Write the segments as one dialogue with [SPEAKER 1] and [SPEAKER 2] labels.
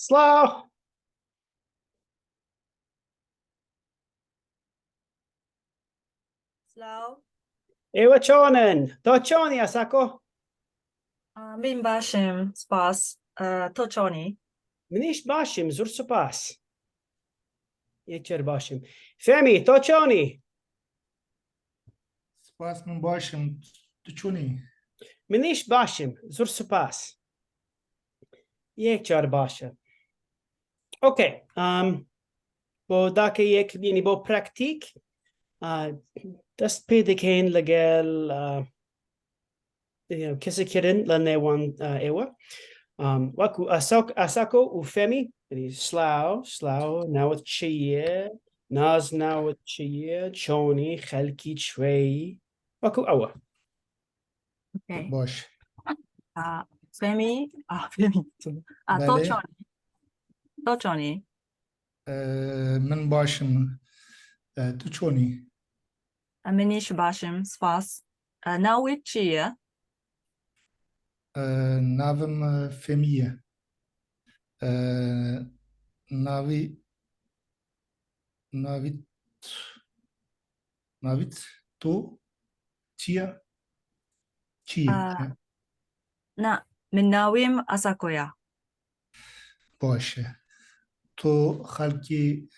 [SPEAKER 1] Slow.
[SPEAKER 2] Slow.
[SPEAKER 1] Ewa chonen. To choni asako.
[SPEAKER 2] Min bashim spas tochoni.
[SPEAKER 1] Minish bashim zur supas. Yecher bashim. Femi to choni.
[SPEAKER 3] Spas min başım tuçuni.
[SPEAKER 1] Minish bashim zur supas. Yecher bashim. Okay. Bo dake yek yani bo praktik. Dast pedikain legel kisikirin lanewan ewa. Waku asako ufemi. Slow now with chia. Naz now with chia. Choni khalki trey. Waku awa.
[SPEAKER 2] Okay.
[SPEAKER 3] Boş.
[SPEAKER 2] Femi. Femi.
[SPEAKER 3] Bale.
[SPEAKER 2] Tochoni. Tochoni.
[SPEAKER 3] Min başım tuçuni.
[SPEAKER 2] Minish bashim spas. Now with chia.
[SPEAKER 3] Navim Femiye. Navit tu chia. Chia.
[SPEAKER 2] Na minawim asakoya.
[SPEAKER 3] Boş. To halki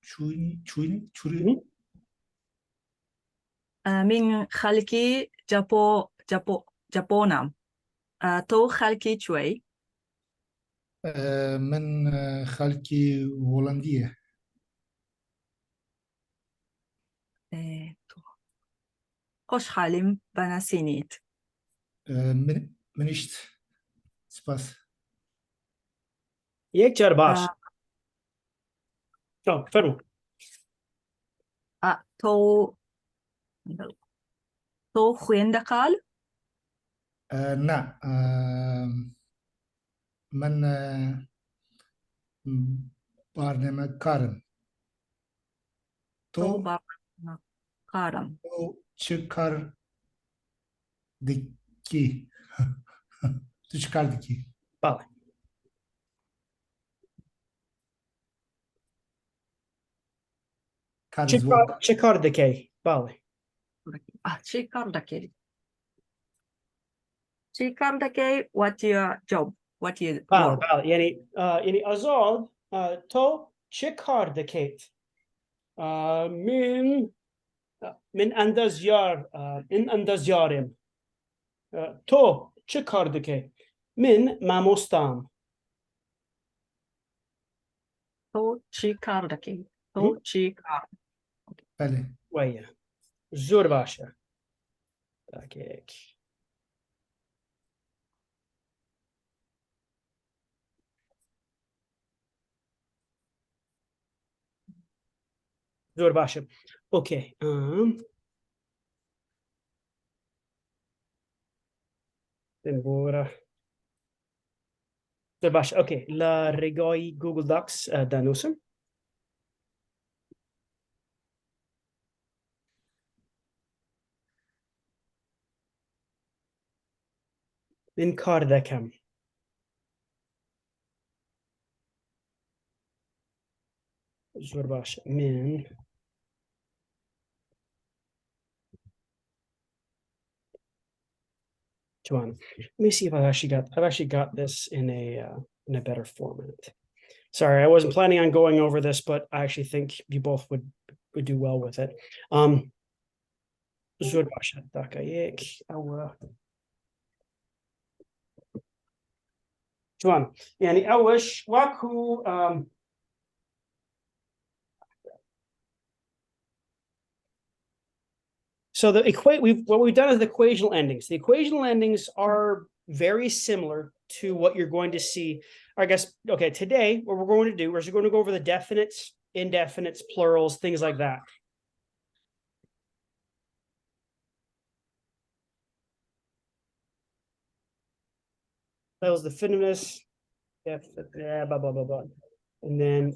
[SPEAKER 3] çuri.
[SPEAKER 2] Min khalki Japonam. To khalki chway.
[SPEAKER 3] من خالكي هولندية.
[SPEAKER 2] Hoş halim bana sinit.
[SPEAKER 3] من إشت سباس.
[SPEAKER 1] Yecher bash. Oh, fermo.
[SPEAKER 2] To huendakal.
[SPEAKER 3] نا من برنامج كارم.
[SPEAKER 2] To karam.
[SPEAKER 3] تو çıkar diki. Tu çıkar diki.
[SPEAKER 1] Bale.
[SPEAKER 3] Kar zvuk.
[SPEAKER 1] Chikardike. Bale.
[SPEAKER 2] Chikardake. Chikardake, what's your job? What is
[SPEAKER 1] Bale.
[SPEAKER 2] role?
[SPEAKER 1] Bale. Yani azad to chikardike. Min andazyar in andazyarim. To chikardike. Min mamostam.
[SPEAKER 2] To chikardake. To chikar.
[SPEAKER 3] Bale.
[SPEAKER 1] Waya. Zur basha. Dakik. Zur basha. Okay. Embora. Zur basha. Okay. La regoi Google Docs danusum. Min kardakam. Zur basha. Min. Let me see if I've actually got this in a better format. Sorry, I wasn't planning on going over this, but I actually think you both would do well with it. Zurbasha Dakayek. Juan. Yani awish waku so what we've done is the equational endings. The equational endings are very similar to what you're going to see. I guess, okay, today what we're going to do is we're going to go over the definites, indefinites, plurals, things like that. That was the definitus, blah, blah, blah, blah. And then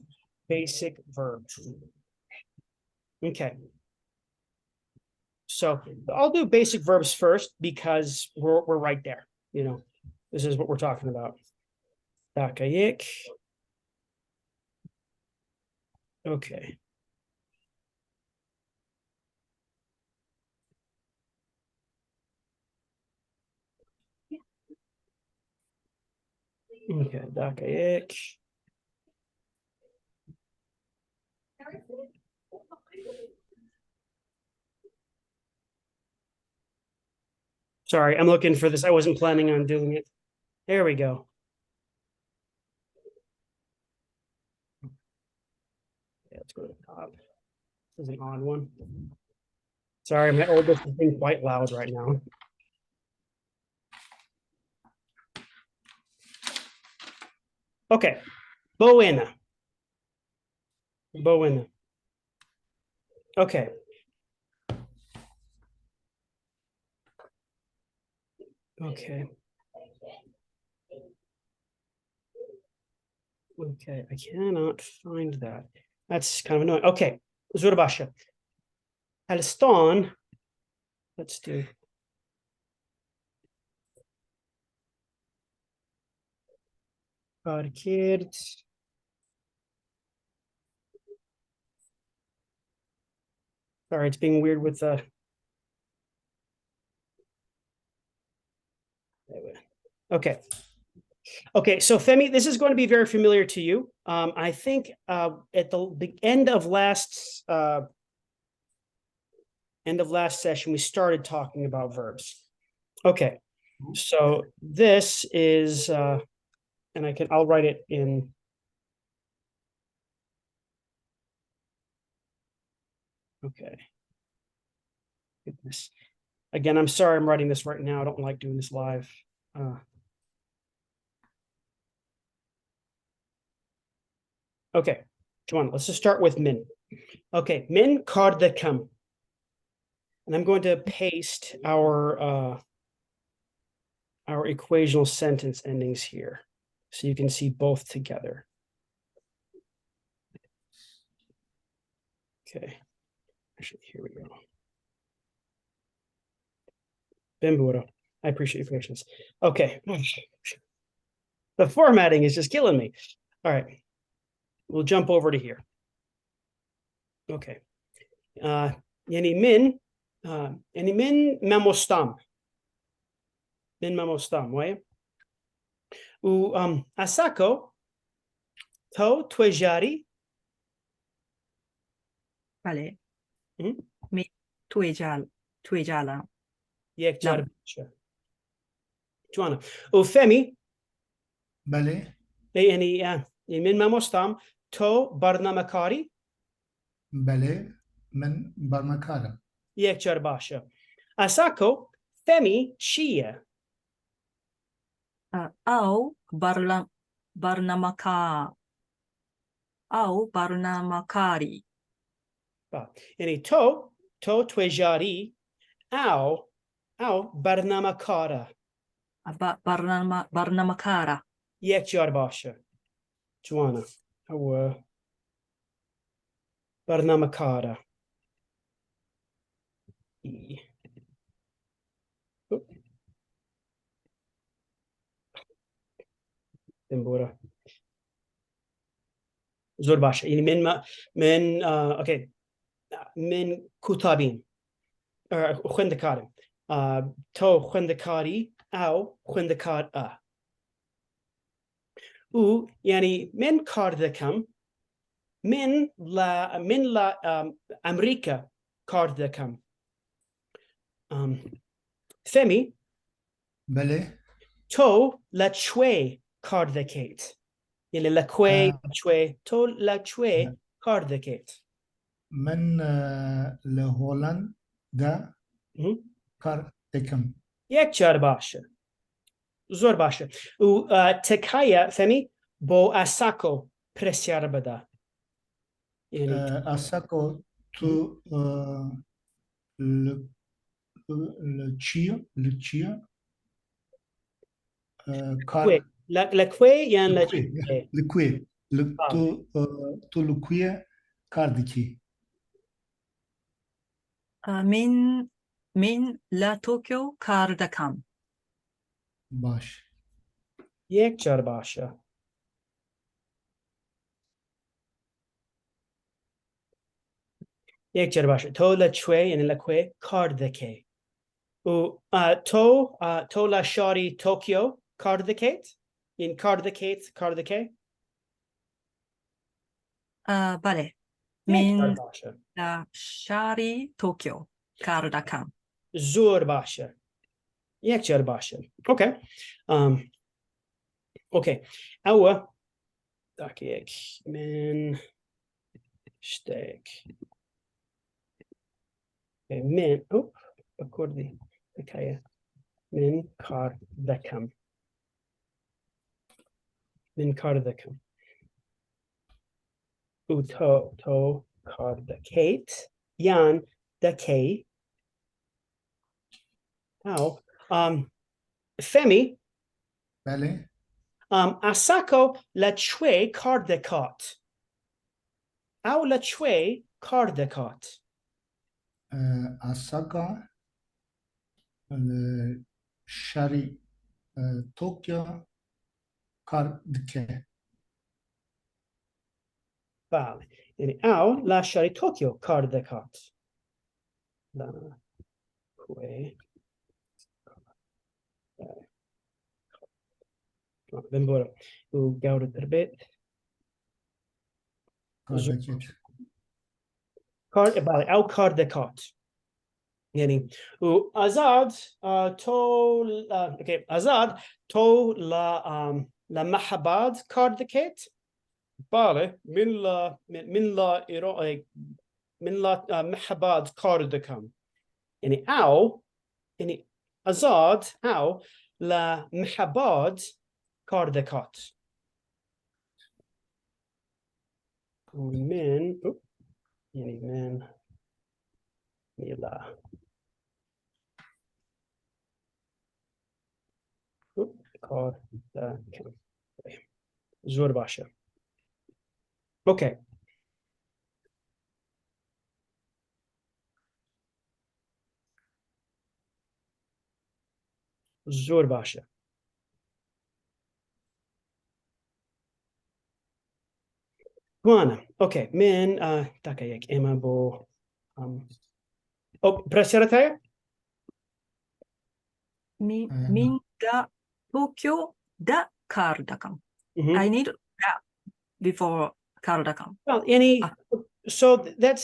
[SPEAKER 1] basic verbs. Okay. So I'll do basic verbs first because we're right there. You know, this is what we're talking about. دقایق. Okay. Okay, دقایق. Sorry, I'm looking for this. I wasn't planning on doing it. There we go. Yeah, let's go to the top. This is an odd one. Sorry, my oldest is being quite loud right now. Okay, Boena. Boena. Okay. Okay. Okay, I cannot find that. That's kind of annoying. Okay, Zurabasha. Alistan. Let's do. Kid. Sorry, it's being weird with the. Okay. Okay, so Femi, this is going to be very familiar to you. I think at the end of last session, we started talking about verbs. Okay, so this is, and I'll write it in. Okay. Goodness. Again, I'm sorry I'm writing this right now. I don't like doing this live. Okay, Joanna, let's just start with min. Okay, min kardakam. And I'm going to paste our equational sentence endings here, so you can see both together. Okay, actually, here we go. Bimbura, I appreciate your patience. Okay, the formatting is just killing me. All right, we'll jump over to here. Okay, yani min memostam. Min memostam, right? U asako to twejari.
[SPEAKER 2] Vale.
[SPEAKER 1] Mhm.
[SPEAKER 2] Mi tuejala.
[SPEAKER 1] Yek
[SPEAKER 2] Lam.
[SPEAKER 1] jarbicha. Joanna. U femi.
[SPEAKER 3] بله
[SPEAKER 1] يعني من memostam to barnamakari.
[SPEAKER 3] بله من برمکارم
[SPEAKER 1] Yek jarbasha. Asako femi chia.
[SPEAKER 2] Au barnamaka. Au barnamakari.
[SPEAKER 1] Yani to twejari au barnamakara.
[SPEAKER 2] Barnamakara.
[SPEAKER 1] Yek jarbasha. Joanna. Barnamakara. Bimbura. Zorbasha. Yani min okay. من كتابين خندكارم تو خندكاري أو خندكار و يعني من كاردكم من لا أمريكا كاردكم فمي
[SPEAKER 3] بله
[SPEAKER 1] تو لتشوي كاردكيت يعني لكوي لتشوي تو لتشوي كاردكيت
[SPEAKER 3] من لهولندا کار دکم
[SPEAKER 1] یک جار باشه زور باشه و تکایه فهمی با اساکو پرسیار بده یعنی
[SPEAKER 3] اساکو تو لچیا کار
[SPEAKER 1] لکوی یعنی
[SPEAKER 3] لکوی
[SPEAKER 1] لچوی
[SPEAKER 3] لکوی تو لکوی کار دکی
[SPEAKER 2] Min la Tokyo kar dakam.
[SPEAKER 3] باش
[SPEAKER 1] یک جار باشه یک جر باشه تو لچوی یعنی لکوی کاردکی و تو لشاری توکیو کاردکیت این کاردکی
[SPEAKER 2] بله
[SPEAKER 1] یک جر
[SPEAKER 2] من
[SPEAKER 1] باشه
[SPEAKER 2] شهری توکیو کار دکم
[SPEAKER 1] زور باشه یک جر باشه اوکی اوکی او دقیق من شتک من بکردی حکایه من کار دکم من کار دکم او تو کار دکیت یان دکی او فمی
[SPEAKER 3] بله
[SPEAKER 1] اساکو لچوی کار دکات او لچوی کار دکات
[SPEAKER 3] اساکا شهری توکیو کار دکه
[SPEAKER 1] بله یعنی او لشاری توکیو کار دکات لا کوی ben برو او گاور تربیت
[SPEAKER 3] کار دکیت
[SPEAKER 1] کار بله او کار دکات یعنی او آزاد تو اوکی آزاد تو لا محباد کار دکیت بله من لا محباد کار دکم یعنی او یعنی آزاد او لا محباد کار دکات من یعنی من میلا کار دکم زور باشه اوکی زور باشه اوکی من دقیق اما بو پرسیارتای
[SPEAKER 2] منが東京だکار دکم I need that before کار دکم
[SPEAKER 1] well any so there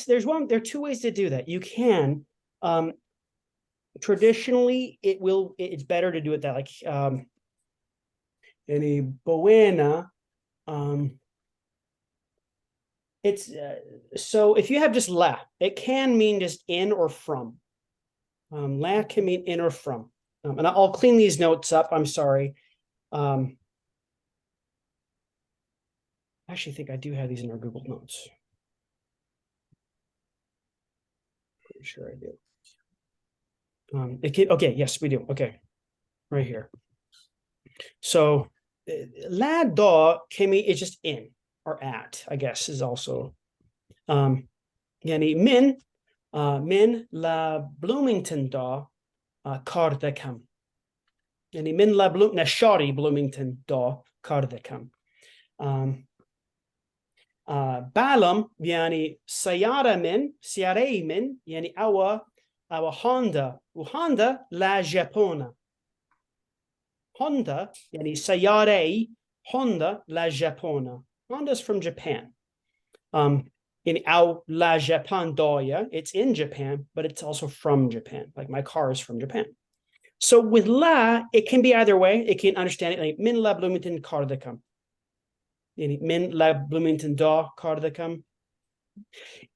[SPEAKER 1] are two ways to do that you can traditionally it's better to do it that like any buena it's so if you have just la it can mean just in or from la can mean in or from and I'll clean these notes up I'm sorry I actually think I do have these in our Google Notes pretty sure I do okay yes we do okay right here so la do can mean it's just in or at I guess is also yani min la Bloomington da kar dekam yani min la shari Bloomington da kar dekam balam yani sayara min yani our Honda la Japona Honda yani sayare Honda la Japona Honda's from Japan in our La Japan doya, it's in Japan, but it's also from Japan. Like my car is from Japan. So with la, it can be either way. It can understand it like min la Bloomington kar dekam. Min la Bloomington da kar dekam.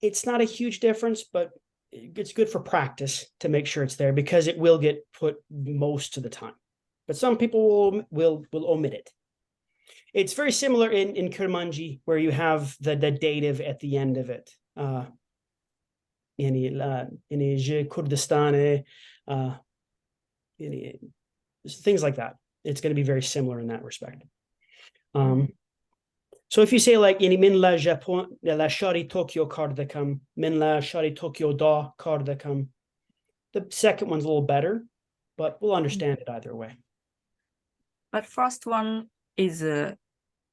[SPEAKER 1] It's not a huge difference, but it's good for practice to make sure it's there because it will get put most of the time. But some people will omit it. It's very similar in Kurmanji, where you have the dative at the end of it. Kurdistan, things like that. It's going to be very similar in that respect. So if you say like min la Japon la shari Tokyo kar dekam, min la shari Tokyo da kar dekam, the second one's a little better, but we'll understand it either way.
[SPEAKER 2] But first one is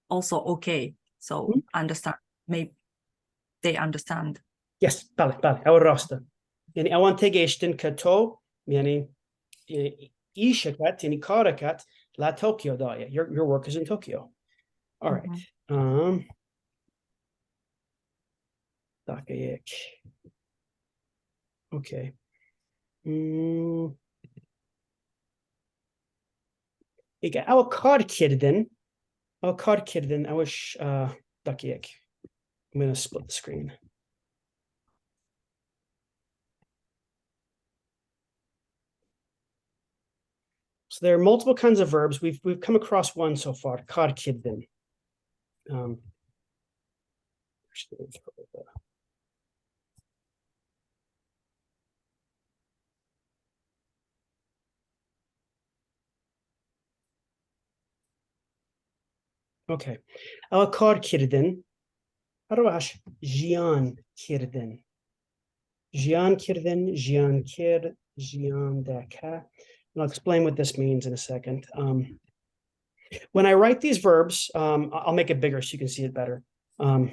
[SPEAKER 2] also okay. So understand, maybe they understand
[SPEAKER 1] Yes بله أو راسته يعني أوان تجيشتن كتو يعني إيشكات يعني كاركات لا Tokyo داية your work is in Tokyo. All right. دقيقة. Okay. إيجا أو كار كيردن أوش دقيقة. I'm going to split the screen. So there are multiple kinds of verbs. We've come across one so far, kar kirdin. Okay. Our kar kirdin. Arash jian kirdin. Jian kirdin, jian kir, jian daka. I'll explain what this means in a second. When I write these verbs, I'll make it bigger so you can see it better. But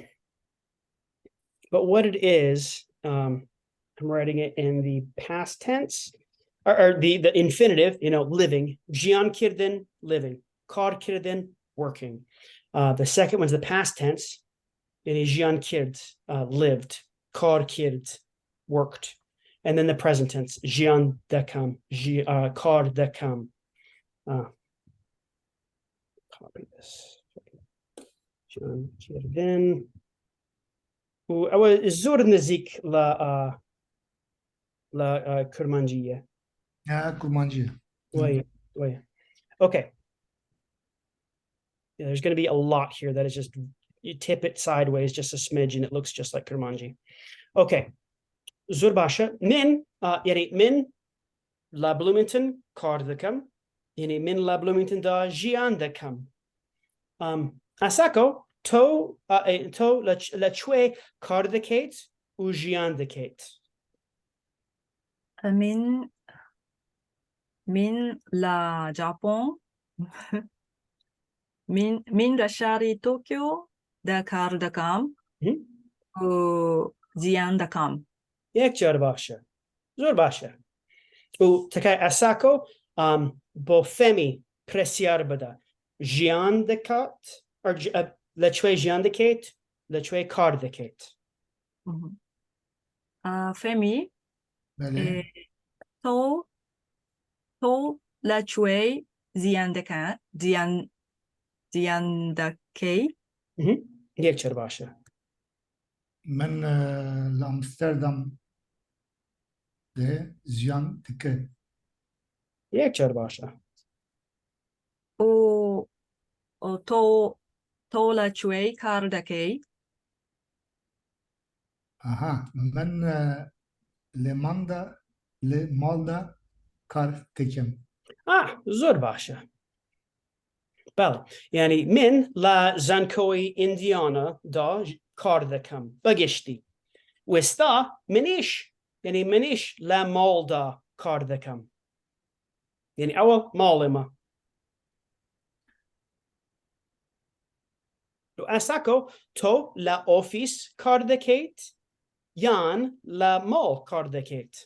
[SPEAKER 1] what it is, I'm writing it in the past tense, or the infinitive, living. Jian kirdin, living. Kar kirdin, working. The second one's the past tense. Jian kird, lived. Kar kird, worked. And then the present tense, jian dekam, kar dekam. Copy this. Jian kirdin. زور نزيك لا كرمانجية.
[SPEAKER 3] Kurmancı.
[SPEAKER 1] Wait. Okay. Yeah, there's going to be a lot here that is just, you tip it sideways just a smidge and it looks just like Kurmanji. Okay. Zurbasha. Min, yani min la Bloomington kardakam. Yani min la Bloomington da jiandakam. Asako, to la chwe kardakate u jiandakate.
[SPEAKER 2] Min la Japon. min lasciare Tokyo da kardakam. Jiandakam.
[SPEAKER 1] Yek Zurbasha. Zurbasha. U takai asako bofemi presiarbada jiandekat or lechwe jiandekat lechwe kardekat.
[SPEAKER 2] Femi
[SPEAKER 3] Bele.
[SPEAKER 2] to lechwe jiandaka jiandake.
[SPEAKER 1] Yek Zurbasha.
[SPEAKER 3] من لأمستردام de ziyan dike.
[SPEAKER 1] Yek Zurbasha.
[SPEAKER 2] O to lechwe kardake.
[SPEAKER 3] Aha. من لمالدا kar tekem.
[SPEAKER 1] Zurbasha. بله يعني من لا زنكوي إنديانا دا كاردكم بقشتي وستا منيش يعني منيش لا مال دا كاردكم يعني أول مالما أساكو تو لا أوفيس كاردكيت يان لا مال كاردكيت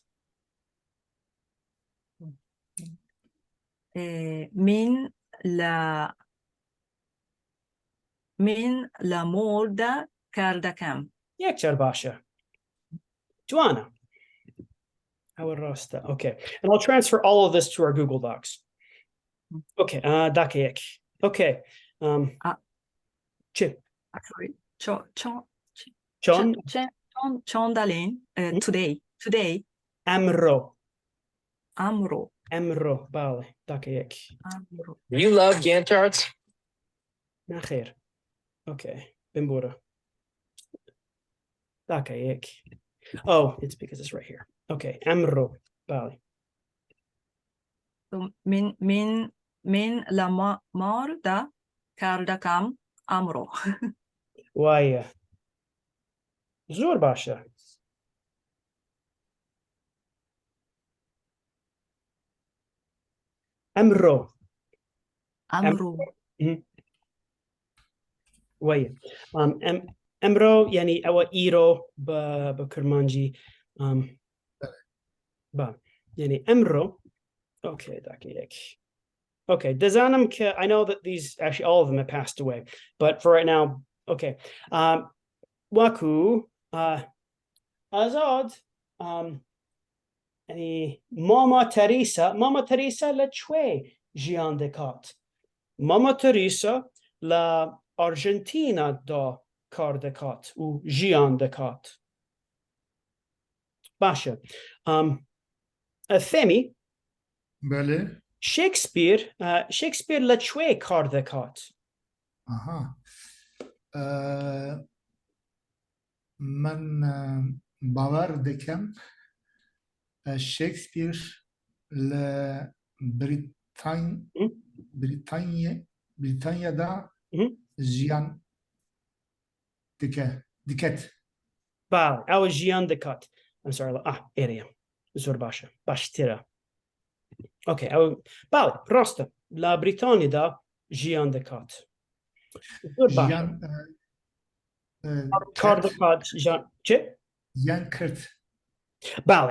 [SPEAKER 2] من لا مولدا كاردكم.
[SPEAKER 1] يكتر باشا Joanna. Our rosta. Okay. And I'll transfer all of this to our Google Docs. Okay. Dakayek. Okay. Chip.
[SPEAKER 2] Actually,
[SPEAKER 1] John.
[SPEAKER 2] Chondalin. Today.
[SPEAKER 1] Amro.
[SPEAKER 2] Amro.
[SPEAKER 1] Bale. Dakayek.
[SPEAKER 2] Amro.
[SPEAKER 4] You love Gantt charts?
[SPEAKER 1] Nacher. Okay. Bimbura. Dakayek. Oh, it's because it's right here. Okay. Amro. Bale.
[SPEAKER 2] So min la morda kardakam amro.
[SPEAKER 1] Why? Zor Basha. Amro.
[SPEAKER 2] Amro.
[SPEAKER 1] Why? امرو يعني او ايرو بكرمانجي با يعني امرو. Okay, okay, Dazanam, I know that these actually all of them have passed away, but for right now, okay. Waku, Azad, any Mama Teresa la Chue Gian de Cot. Mama Teresa la Argentina da Car de Cot, ou Gian de Cot. Basha. Femi,
[SPEAKER 3] بله.
[SPEAKER 1] Shakespeare la Chue Car de Cot.
[SPEAKER 3] Aha. من باور دکم شکسپیر بریتانیا دا جیان دکت.
[SPEAKER 1] Bale, our Gian de Cut. I'm sorry. Area. Zorbasha. Bashtira. Okay. Bale, Rosta. La Britannia da Gian de Cut. Zorbasha.
[SPEAKER 3] جیان
[SPEAKER 1] Car de
[SPEAKER 3] کرد.
[SPEAKER 1] Cut. Chip.
[SPEAKER 3] جیان کرد.
[SPEAKER 1] Bale,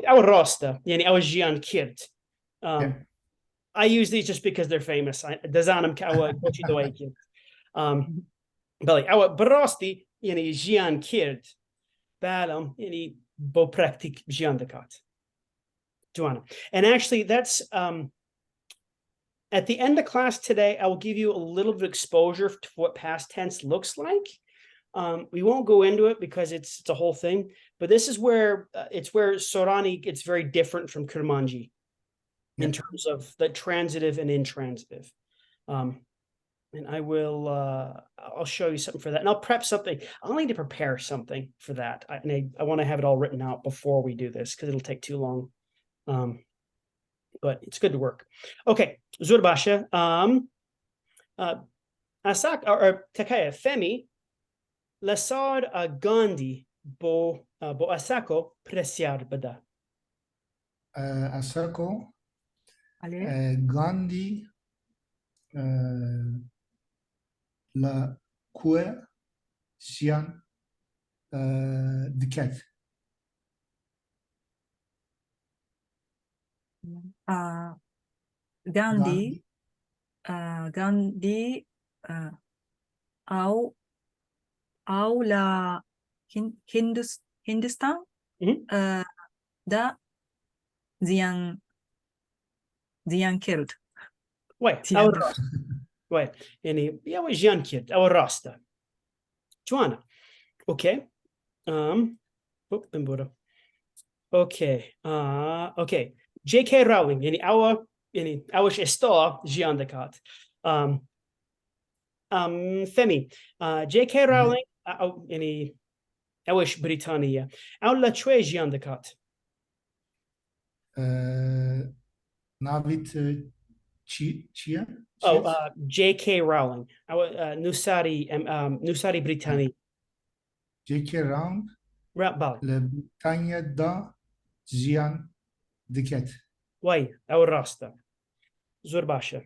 [SPEAKER 1] our Rosta. Yani our Gian Kirt.
[SPEAKER 3] Yeah.
[SPEAKER 1] I use these just because they're famous. Dazanam Kawa Kochi Doakin. Bale, our Barosti. Yani Gian Kirt. Balam. Yani Bo Praktik Gian de Cut. Joanna. And actually, that's at the end of class today, I will give you a little bit of exposure to what past tense looks like. We won't go into it because it's a whole thing, but this is where it's where Sorani gets very different from Kurmanji in terms of the transitive and intransitive. And I will I'll show you something for that, and I'll prep something. I'll need to prepare something for that. I want to have it all written out before we do this because it'll take too long. But it's good to work. Okay, Zurbasha. Asak or Takaya Femi Lasad Gandhi bo Asako Presiar Bada.
[SPEAKER 3] Asako
[SPEAKER 2] Ale.
[SPEAKER 3] Gandhi la kue جیان دکت.
[SPEAKER 2] Gandhi, Gandhi, au la Hindustan da Zian killed.
[SPEAKER 1] Wait, our Rasta. Wait, any yeah, was Jan Kid, our Rasta. Joanna. Okay. Okay. Okay. J.K. Rowling, any our esto Gian de Cat. Femi, J.K. Rowling, any Awish Britannia. Our la Chue Gian de Cat.
[SPEAKER 3] ناویت چیه؟
[SPEAKER 1] Oh, J.K. Rowling. Our Nusari Britannia.
[SPEAKER 3] J.K. Rowling
[SPEAKER 1] Bal.
[SPEAKER 3] لبریتانیا دا جیان دکت.
[SPEAKER 1] Why? Our Rasta. Zurbasha.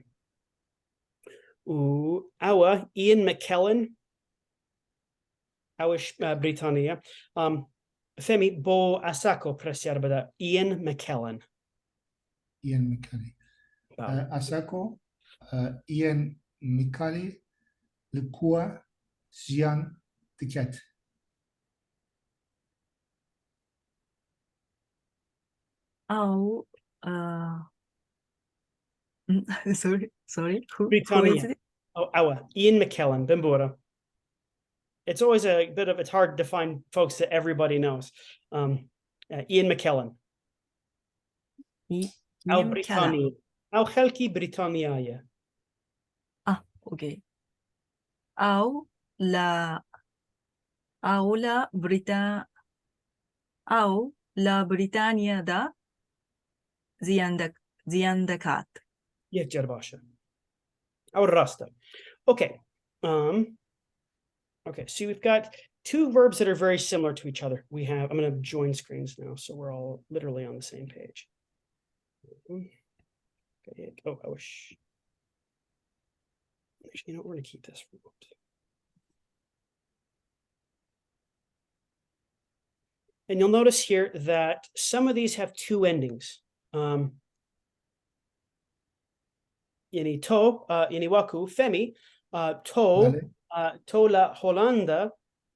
[SPEAKER 1] Our Ian McKellen. Our Britannia. Femi Bo Asako Presiarbada. Ian McKellen.
[SPEAKER 3] Ian McKellen. Asako Ian McKellen لکوه جیان دکت.
[SPEAKER 2] Au sorry. Who
[SPEAKER 1] Britannia.
[SPEAKER 2] is it?
[SPEAKER 1] Oh, our Ian McKellen. Bimbora. It's always it's hard to find folks that everybody knows. Ian McKellen. Au Britannia. Au Helki Britannia.
[SPEAKER 2] Okay. Au la Britannia da Ziandakat.
[SPEAKER 1] Yeah, Jerbasha. Our Rasta. Okay. Okay, so we've got two verbs that are very similar to each other. I'm going to join screens now, so we're all literally on the same page. Okay. Oh, I wish. Actually, we're going to keep this remote. And you'll notice here that some of these have two endings. Yani to, yani waku, femi, to,
[SPEAKER 3] بله
[SPEAKER 1] to la Hollanda,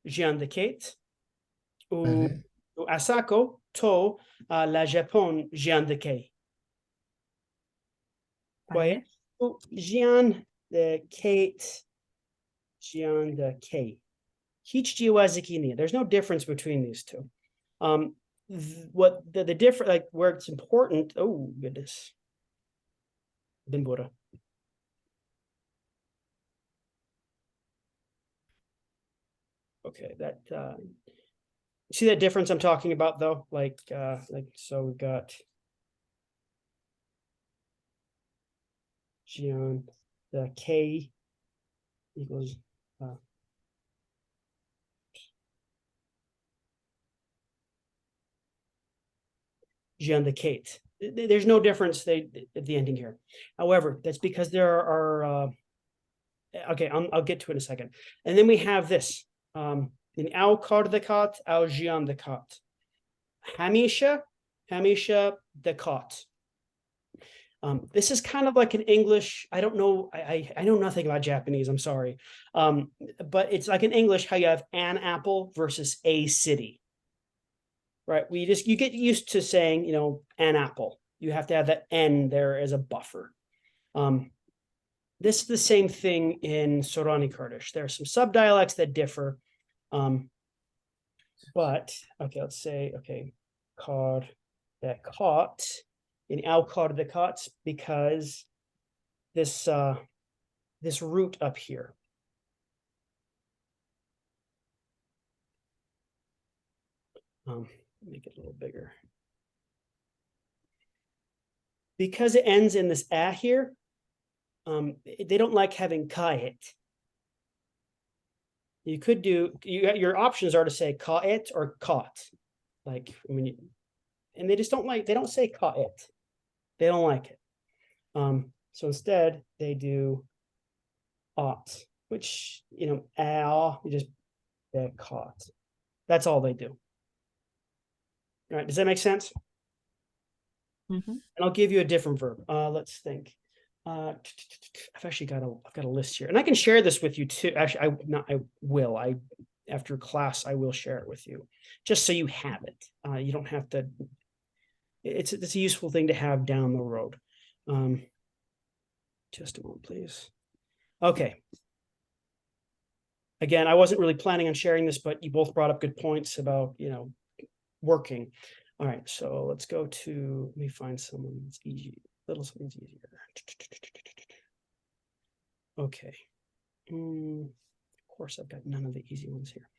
[SPEAKER 1] jiandeket,
[SPEAKER 3] بله
[SPEAKER 1] u asako, to, la Japon, jiandeke.
[SPEAKER 2] بله.
[SPEAKER 1] Jian the Kate, Jian the K. Hiç jiwazikini. There's no difference between these two. What the different, like where it's important. Oh goodness. Bimbura. Okay, that see that difference I'm talking about though? Like so we got Jian the K equals Jian the Kate. There's no difference at the ending here. However, that's because there are okay, I'll get to it in a second. And then we have this in al kardakat, al jian dakat. Hamisha dakat. This is kind of like an English. I don't know. I know nothing about Japanese. I'm sorry. But it's like in English how you have an apple versus a city. Right? You get used to saying, you know, an apple. You have to have that N there as a buffer. This is the same thing in Sorani Kurdish. There are some subdialects that differ. But okay, let's say, okay, kar dekat in al kar dekat, because this this root up here. Make it a little bigger. Because it ends in this a here, they don't like having ka'it. You could do, your options are to say ka'it or kot. Like, I mean, and they just don't like, they don't say ka'it. They don't like it. So instead they do ot, which, you know, al, you just caught. That's all they do. All right, does that make sense?
[SPEAKER 2] Mm-hmm.
[SPEAKER 1] And I'll give you a different verb. Let's think. I've actually got a list here, and I can share this with you too. Actually, I will. After class, I will share it with you, just so you have it. You don't have to. It's a useful thing to have down the road. Just a moment, please. Okay. Again, I wasn't really planning on sharing this, but you both brought up good points about, you know, working. All right, so let's go to, let me find someone that's easy, something's easier. Okay. Of course, I've got none of the easy ones here.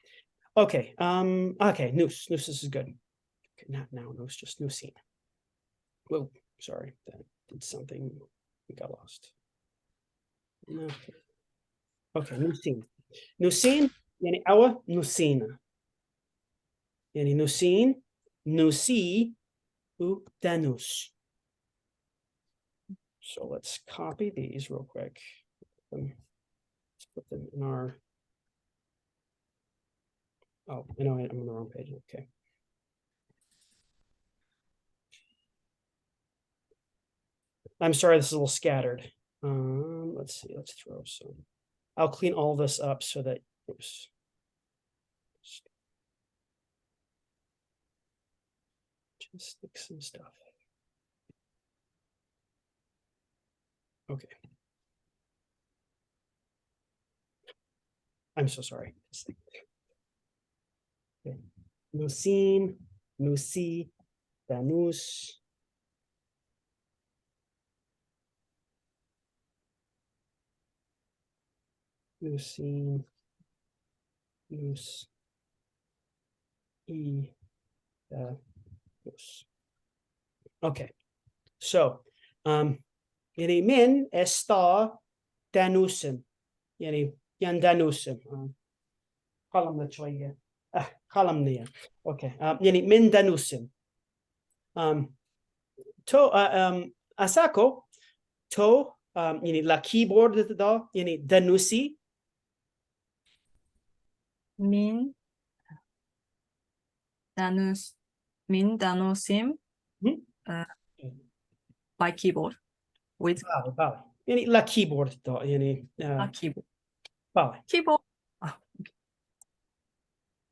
[SPEAKER 1] Okay, okay, noose, this is good. Okay, not now, noose, just noosine. Whoa, sorry, that did something, we got lost. Okay, noosine. Noosine, yani awa, noosina. Yani nusin, nusi, u danus. So let's copy these real quick. Let's put them in our. Oh, I know I'm on the wrong page. Okay. I'm sorry, this is a little scattered. Let's see, let's throw some. I'll clean all this up so that, oops. Just stick some stuff. Okay. I'm so sorry. Okay. Nusin, nusi, danus. Nusin, nus, e, nus. Okay, so yani min está danusim, yani yan danusim. Kalamna şöyle. Kalamniya. Okay. Yani min danusim. To asako to yani la keyboard da yani danusi.
[SPEAKER 2] Min من دانوسیم
[SPEAKER 1] Mhm.
[SPEAKER 2] by keyboard with
[SPEAKER 1] Bale, bale. يعني لا keyboard då, يعني
[SPEAKER 2] keyboard.
[SPEAKER 1] bale.
[SPEAKER 2] Keyboard.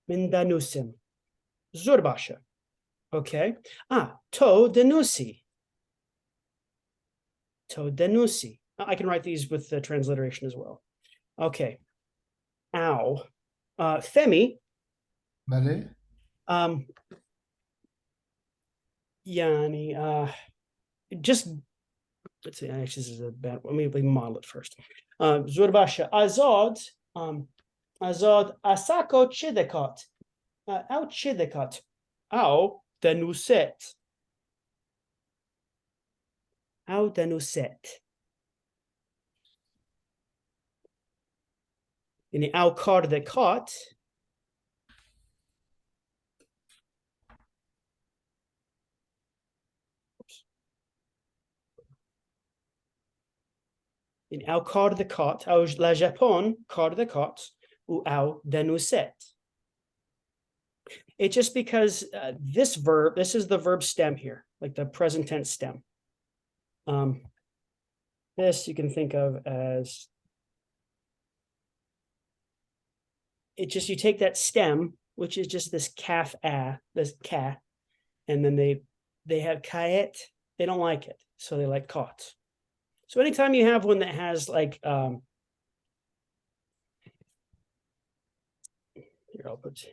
[SPEAKER 1] من دانوسم. زور باشا. Okay. To denusi. To denusi. I can write these with the transliteration as well. Okay. Ow. Femi.
[SPEAKER 3] بله.
[SPEAKER 1] Yani, just let's see. Actually, this is a bad. Let me model it first. Zurbasha Azad. Azad Asako Chidekot. Au Chidekot. Au denuset. Au denuset. In the au kardekot. In au kardekot. Au la Japon kardekot. Ou au denuset. It's just because this verb, this is the verb stem here, like the present tense stem. This you can think of as, it just, you take that stem, which is just this kaf this ka, and then they have kayet, they don't like it, so they like kot. So anytime you have one that has like, here I'll put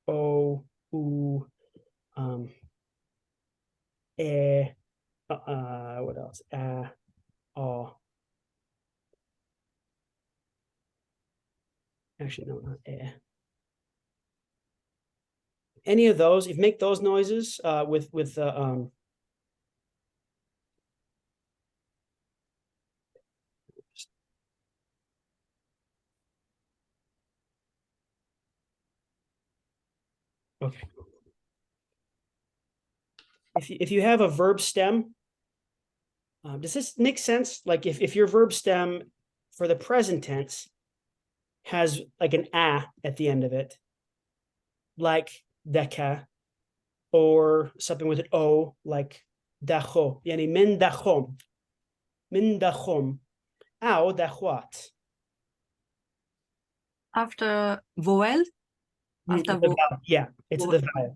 [SPEAKER 1] o, u, what else? Oh. Actually, no, not any of those, if you make those noises with okay. If you have a verb stem, does this make sense? Like if your verb stem for the present tense has like an a at the end of it, like deka, or something with an o, like dacho, yani min dachom, au dachwat.
[SPEAKER 2] After vowel. After
[SPEAKER 1] yeah, it's the vowel.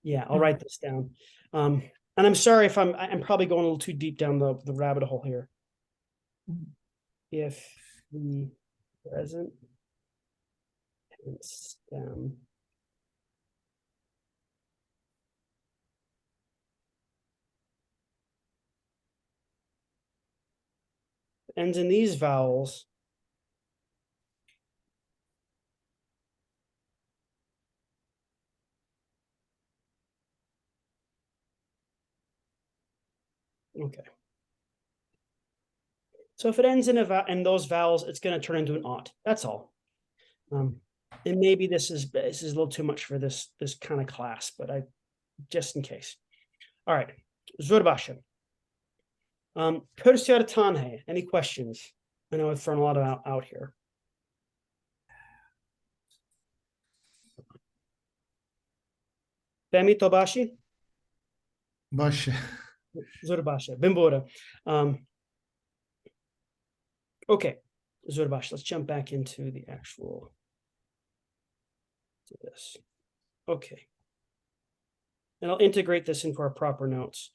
[SPEAKER 1] Yeah, I'll write this down. And I'm sorry if I'm probably going a little too deep down the rabbit hole here. If the present tense stem ends in these vowels, okay. So if it ends in those vowels, it's going to turn into an ot. That's all. And maybe this is a little too much for this kind of class, but just in case. All right, Zurbasha. Pursyar Tanhe. Any questions? I know I've thrown a lot out here. Femi Tobashi?
[SPEAKER 3] باشه.
[SPEAKER 1] Zurbasha. Bimbora. Okay, Zurbash, let's jump back into the actual to this. Okay. And I'll integrate this into our proper notes.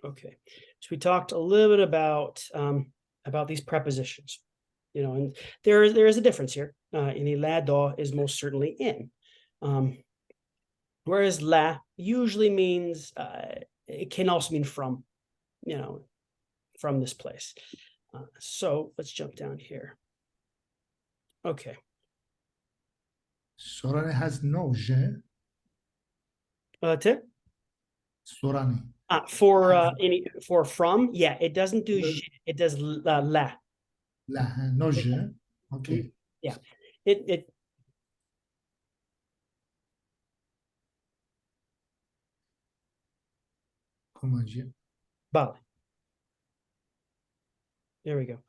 [SPEAKER 1] Okay, so we talked a little bit about these prepositions, you know, and there is a difference here. In la do is most certainly in, whereas la usually means it can also mean from, you know, from this place. So let's jump down here. Okay.
[SPEAKER 3] Sorani has no j. Sorani.
[SPEAKER 1] For from, yeah, it doesn't do j, it does la.
[SPEAKER 3] La, no j. Okay.
[SPEAKER 1] Yeah. It
[SPEAKER 3] Comment dire?
[SPEAKER 1] Bale. There we go.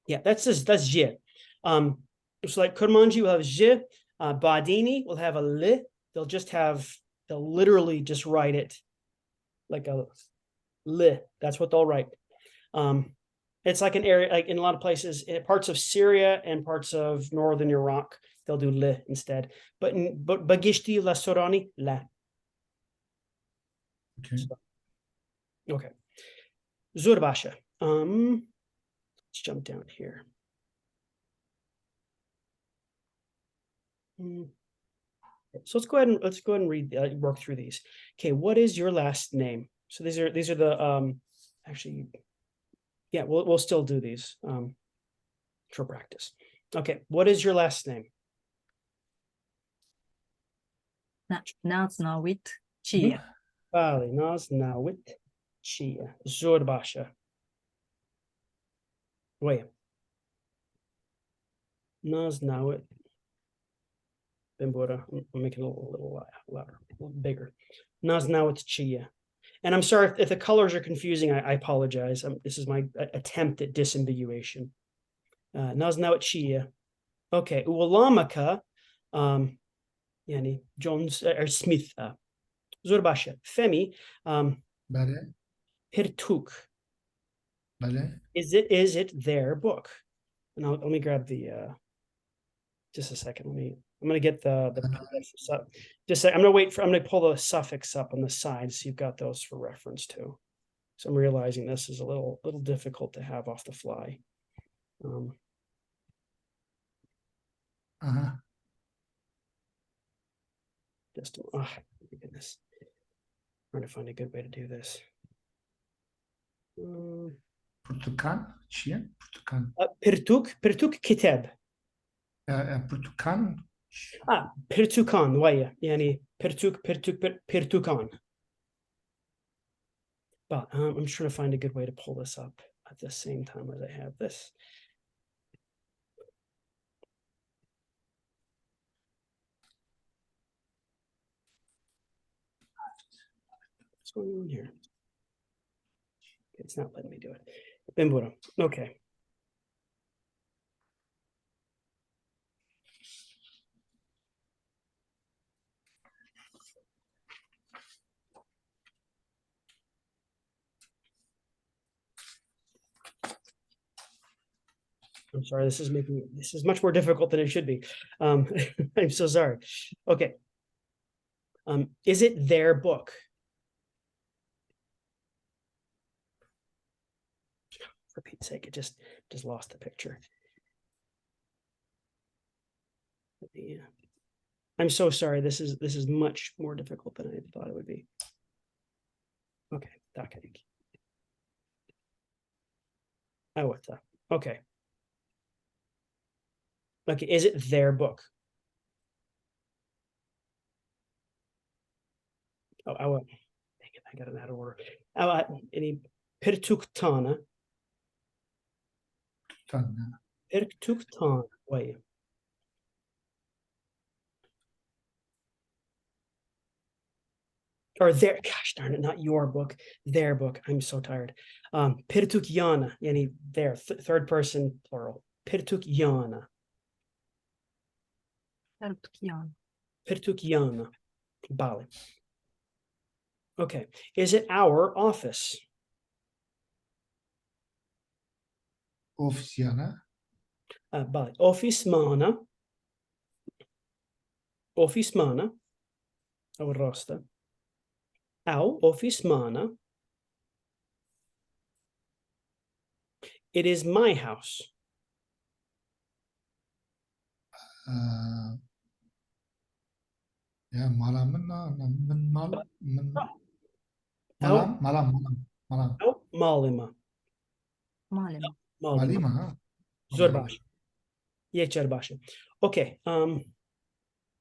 [SPEAKER 1] Yeah, that's j. So like Kurmanji will have j, Badini will have a li. They'll literally just write it like a li. That's what they'll write. It's like an area, like in a lot of places, in parts of Syria and parts of northern Iraq, they'll do li instead. But Bagishti la Sorani la.
[SPEAKER 3] Okay.
[SPEAKER 1] Okay. Zurbasha. Let's jump down here. So let's go ahead and read work through these. Okay, what is your last name? So these are the actually, yeah, we'll still do these for practice. Okay, what is your last name?
[SPEAKER 2] Naznawit Chia.
[SPEAKER 1] Vale, Naznawit Chia. Zurbasha. Wait. Naznawit. Bimbora. I'm making it a little louder, a little bigger. Naznawit Chia. And I'm sorry if the colors are confusing. I apologize. This is my attempt at disambiguation. Naznawit Chia. Okay. Ulamaka. Yani Jones or Smith. Zurbasha. Femi.
[SPEAKER 3] بله.
[SPEAKER 1] Pirtuk.
[SPEAKER 3] بله.
[SPEAKER 1] Is it their book? And let me grab the just a second. I'm gonna get the just I'm gonna pull the suffix up on the side so you've got those for reference too. So I'm realizing this is a little difficult to have off the fly. Just oh my goodness. Trying to find a good way to do this.
[SPEAKER 3] برتقال چیه؟ برتقال.
[SPEAKER 1] Pirtuk kitab.
[SPEAKER 3] برتقال.
[SPEAKER 1] Pirtukan ويا يعني Pirtukan. But I'm trying to find a good way to pull this up at the same time as I have this. What's going on here? It's not letting me do it. Bimbura. Okay. I'm sorry, this is much more difficult than it should be. I'm so sorry. Okay. Is it their book? For Pete's sake, it just lost the picture. Yeah. I'm so sorry. This is much more difficult than I thought it would be. Okay, oh, what's that? Okay. Okay, is it their book? Oh, dang it, I got it out of order. Any Pirtuktana. Pirtuktan. Wait. Or their, gosh darn it, not your book, their book. I'm so tired. Pirtukyana, yani their, third person plural. Pirtukyana. Pirtukyana. Bali. Okay. Is it our office?
[SPEAKER 3] Ofisiana.
[SPEAKER 1] Bali. Office mana. Office mana. Our rosta. Au office mana. It is my house.
[SPEAKER 3] يا مالا من مال من
[SPEAKER 1] أو
[SPEAKER 3] ملام
[SPEAKER 1] أو مالما.
[SPEAKER 3] ماليما.
[SPEAKER 1] Zorbash. Yecharbasha. Okay.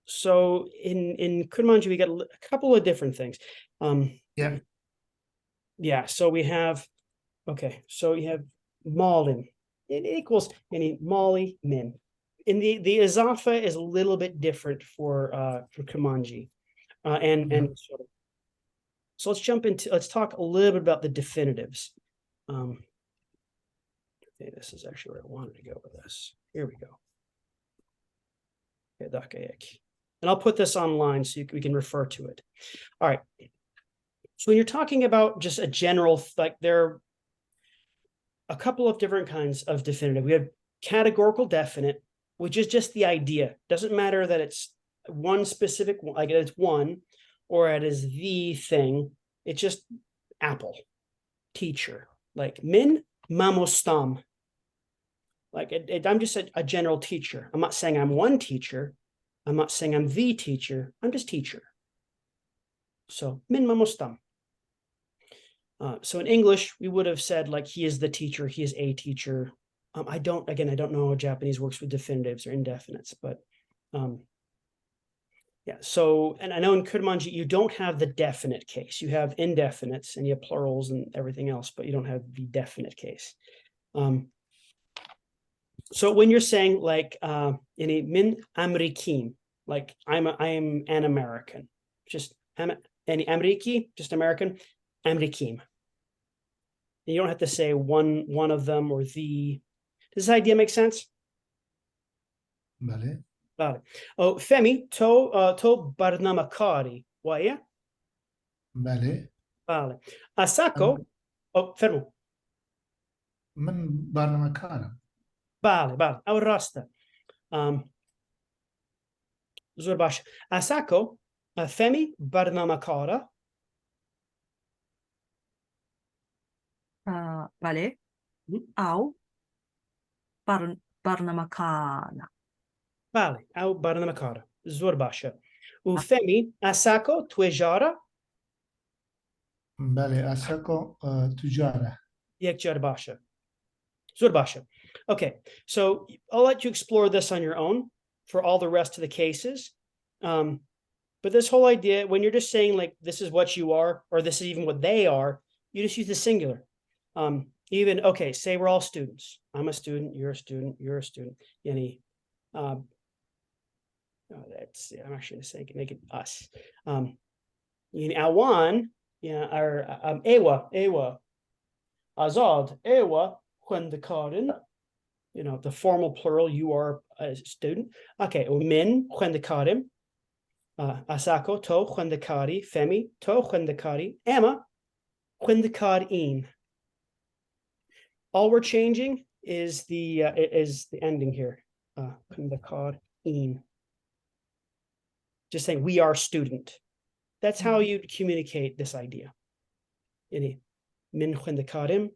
[SPEAKER 1] So in Kurmanji, we got a couple of different things. Yeah. So we have, okay. So you have Malin. It equals any Mali min. In the Izafa is a little bit different for Kurmanji, and sort of. So let's talk a little bit about the definitives. Okay, this is actually where I wanted to go with this. Here we go. Okay, and I'll put this online so we can refer to it. All right. So when you're talking about just a general, like there are a couple of different kinds of definitive. We have categorical definite, which is just the idea. Doesn't matter that it's one specific, like it's one, or it is the thing. It's just apple, teacher, like min mamostam. Like I'm just a general teacher. I'm not saying I'm one teacher. I'm not saying I'm the teacher. I'm just teacher. So min mamostam. So in English, we would have said like he is the teacher, he is a teacher. I don't know how Japanese works with definitives or indefinites, but yeah. So, and I know in Kurmanji, you don't have the definite case. You have indefinites and you have plurals and everything else, but you don't have the definite case. So when you're saying like min Amerikim, like I am an American, just any Ameriki, just American, Amerikim. You don't have to say one of them or the. Does this idea make sense?
[SPEAKER 3] بله.
[SPEAKER 1] Oh, Femi, to barnamakari. Why?
[SPEAKER 3] بله.
[SPEAKER 1] Vale. Asako. Oh, fermo.
[SPEAKER 3] من برنامه کارم.
[SPEAKER 1] Vale. Au rasta. Zorbash. Asako, Femi barnamakara.
[SPEAKER 2] Vale. Au barnamakana.
[SPEAKER 1] Vale. Au barnamakara. Zorbasha. O Femi, Asako, tuejara.
[SPEAKER 3] بله. اسکو تجاره.
[SPEAKER 1] Yekjarbasha. Zorbasha. Okay, so I'll let you explore this on your own for all the rest of the cases. But this whole idea, when you're just saying like this is what you are, or this is even what they are, you just use the singular. Even okay, say we're all students. I'm a student, you're a student, you're a student. Any I'm actually gonna say make it us. Awan, or Ewa, Azad, Ewa, Khwendakarin, the formal plural, you are a student. Okay, min Khwendakarim, Asako to Khwendakari, Femi to Khwendakari, Emma Khwendakarin. All we're changing is the ending here. Khwendakarin. Just saying we are student. That's how you communicate this idea. Min Khwendakarim,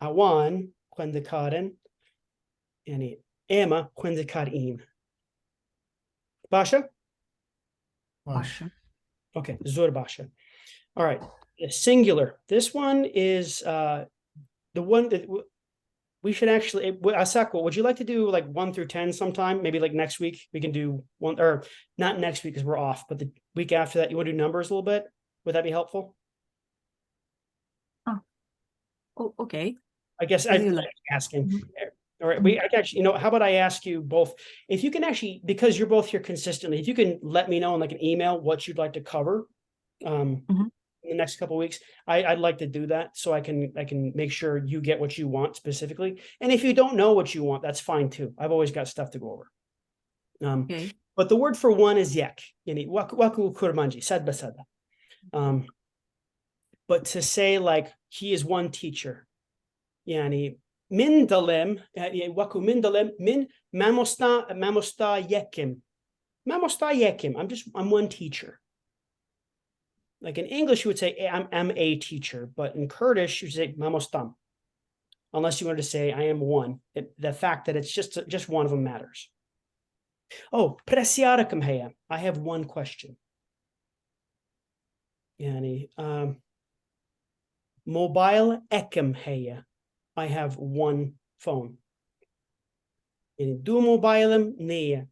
[SPEAKER 1] Awan Khwendakarin, Emma Khwendakarin. Basha?
[SPEAKER 3] باشه.
[SPEAKER 1] Okay, Zur Basha. All right, the singular. This one is the one that we should actually, Asako, would you like to do like 1 through 10 sometime? Maybe like next week we can do one, or not next week because we're off, but the week after that, you want to do numbers a little bit? Would that be helpful?
[SPEAKER 2] Oh, okay.
[SPEAKER 1] I guess I'm asking. All right, I actually, how about I ask you both, if you can actually, because you're both here consistently, if you can let me know in like an email what you'd like to cover in the next couple of weeks, I'd like to do that so I can make sure you get what you want specifically. And if you don't know what you want, that's fine too. I've always got stuff to go over.
[SPEAKER 2] Okay.
[SPEAKER 1] But the word for one is yek. Waku kurmanji, sadba sada. But to say like he is one teacher, min dalem, waku min dalem, min mamosta yekim. Mamosta yekim. I'm one teacher. Like in English, you would say I'm a teacher, but in Kurdish, you say mamostam. Unless you wanted to say I am one. The fact that it's just one of them matters. Oh, presiarakum heya. I have one question. Mobile ekem heya. I have one phone. Du mobilem neya.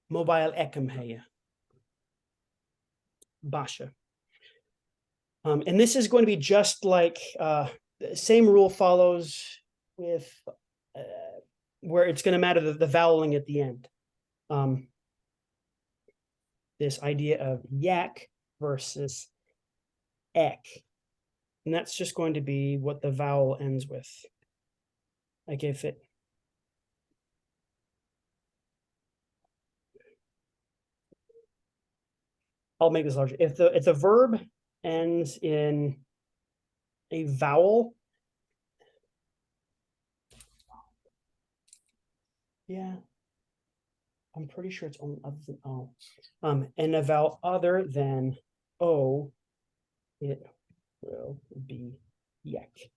[SPEAKER 1] Mobile ekem heya. Basha. And this is going to be just like the same rule follows with where it's going to matter the voweling at the end. This idea of yak versus ek. And that's just going to be what the vowel ends with. Like if it I'll make this larger. If the verb ends in a vowel, yeah, I'm pretty sure it's only other than O. And a vowel other than O, it will be yek.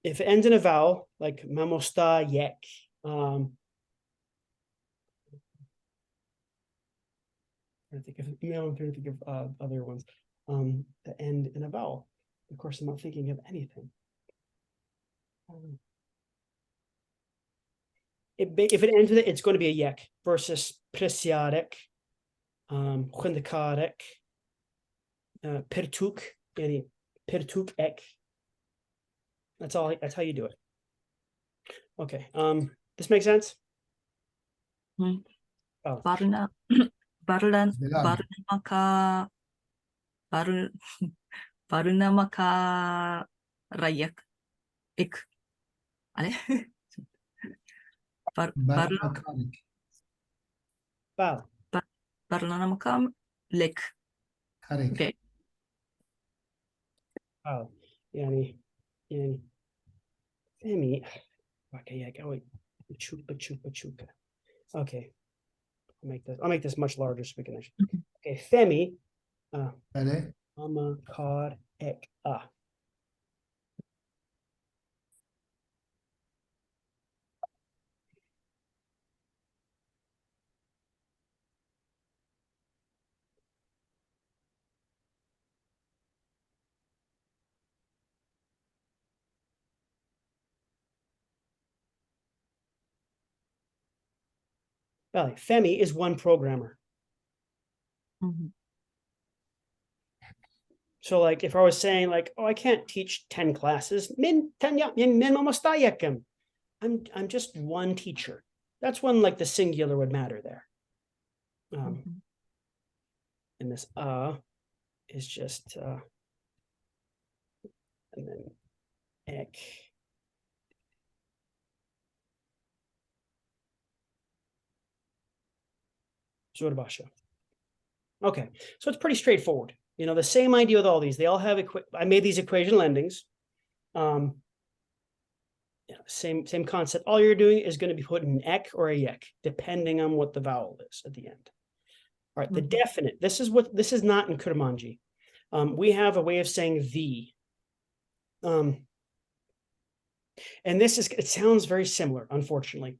[SPEAKER 1] If it ends in a vowel, like mamosta yek, I'm trying to think of other ones that end in a vowel. Of course, I'm not thinking of anything. If it ends with it, it's going to be a yek versus presiarek, chundakarek, pertuk, yani pertuk ek. That's how you do it. Okay. This makes sense?
[SPEAKER 2] Hmm.
[SPEAKER 1] Oh.
[SPEAKER 2] Barnamaka rayak ik. Barnamaka lek. Okay.
[SPEAKER 1] Oh, yani Femi. Okay, yeah, go wait. Chuka. Okay. I'll make this much larger so we can actually. Okay, Femi.
[SPEAKER 3] بله
[SPEAKER 1] Ama kar ek a. Femi is one programmer.
[SPEAKER 2] Mhm.
[SPEAKER 1] So like if I was saying like, oh, I can't teach 10 classes, I'm just one teacher. That's when like the singular would matter there.
[SPEAKER 2] Mhm.
[SPEAKER 1] And this is just and then ek. Zorbasha. Okay, so it's pretty straightforward. You know, the same idea with all these. They all have I made these equational endings. Same concept. All you're doing is going to be putting an ek or a yek, depending on what the vowel is at the end. All right, the definite. This is not in Kurmanji. We have a way of saying the. And it sounds very similar, unfortunately.